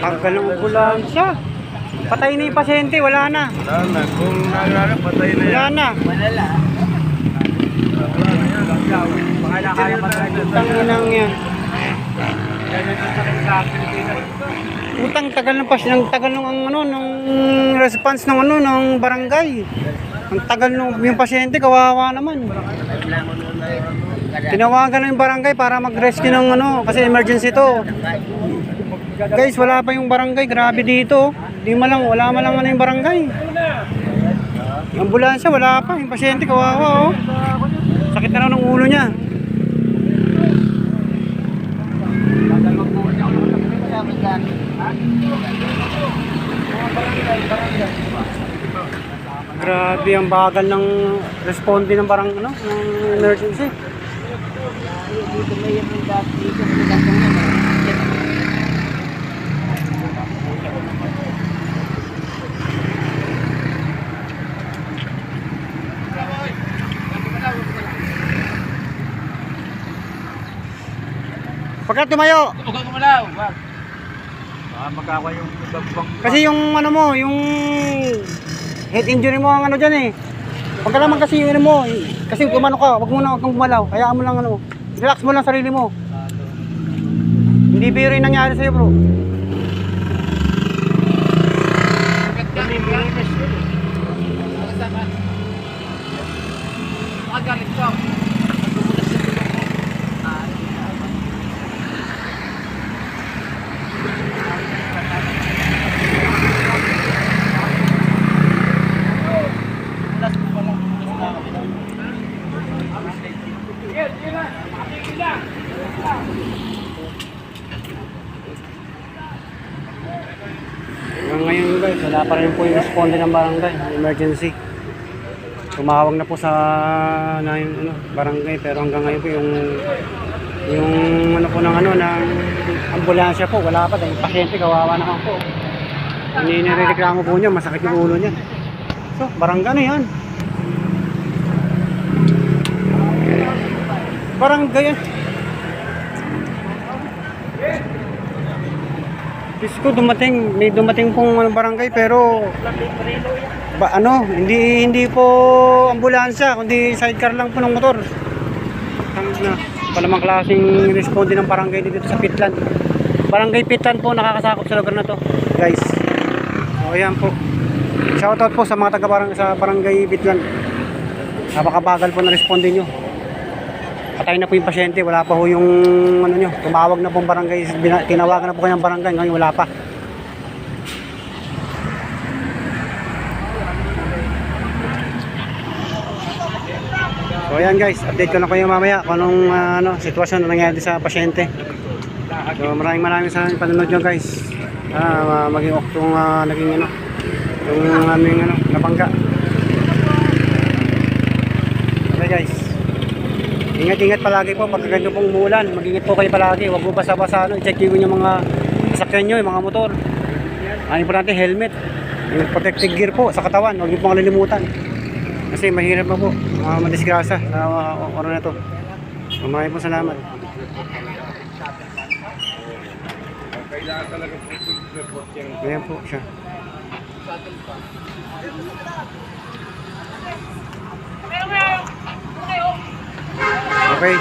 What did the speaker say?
Tagal ng ambulansya. Patay na yung pasyente, wala na. Wala na. Kung naalala, patay na yan. Wala na. Tanginang yan. Utang tagal ng pasyente, tagal ng ano, ng response ng ano, ng barangay. Ang tagal ng yung pasyente, kawawa naman. Tinawagan na yung barangay para mag-rescue ng ano, kasi emergency to. Guys, wala pa yung barangay, grabe dito. Wala man lang ano yung barangay. Ambulansya, wala pa. Yung pasyente, kawawa, oh. Sakit na raw ng ulo niya. Grabe ang bagal ng responde ng ng emergency. Dito may yung dito may gantong yan. Pagka tumayo. Huwag kumalaw. Wag. Baka magkawa yung bagbang. Kasi yung ano mo, yung head injury mo ang ano dyan eh. Pagka naman kasi yung ano mo, kasi umano ka, wag kang gumalaw. Hayaan mo lang ano, relax mo lang sarili mo. Hindi biro yung nangyari sa'yo bro. Magalit ko. Hanggang ngayon guys, wala pa rin po yung responde ng barangay, emergency. Tumawag na po sa barangay pero hanggang ngayon po yung ano po ng ambulansya po, wala pa dahil pasyente kawawa naman po. Nirereklamo po niya, masakit yung ulo niya. So, barangay na yan. Barangay yan. Diyos ko, may dumating pong barangay pero hindi po ambulansya, kundi sidecar lang po ng motor. Palamang klaseng responde ng barangay dito sa Pitlan. Barangay Pitlan po nakakasakop sa lugar na to, guys. So ayan po. Shoutout po sa mga sa barangay Pitlan. Napakabagal po na responde nyo. Patay na po yung pasyente, wala pa po yung tumawag na pong barangay, tinawagan na po kanyang barangay, ngayon wala pa. So ayan guys, update ko na kayo mamaya kung anong sitwasyon na nangyari sa pasyente. So maraming sa panonood nyo guys. Maging oktong naging yung aming nabangga. Okay guys, ingat-ingat palagi po pag ganito pong umulan. Mag-ingat po kayo palagi, huwag po basa-basa i-check nyo yung mga sasakyan nyo, yung mga motor. Ang importante helmet, yung protective gear po sa katawan, huwag nyo pong kalilimutan. Kasi mahirap na po, madisgrasa sa oras na ito. Maraming po salamat. Kailangan talaga report yan. Ayan po siya. Okay.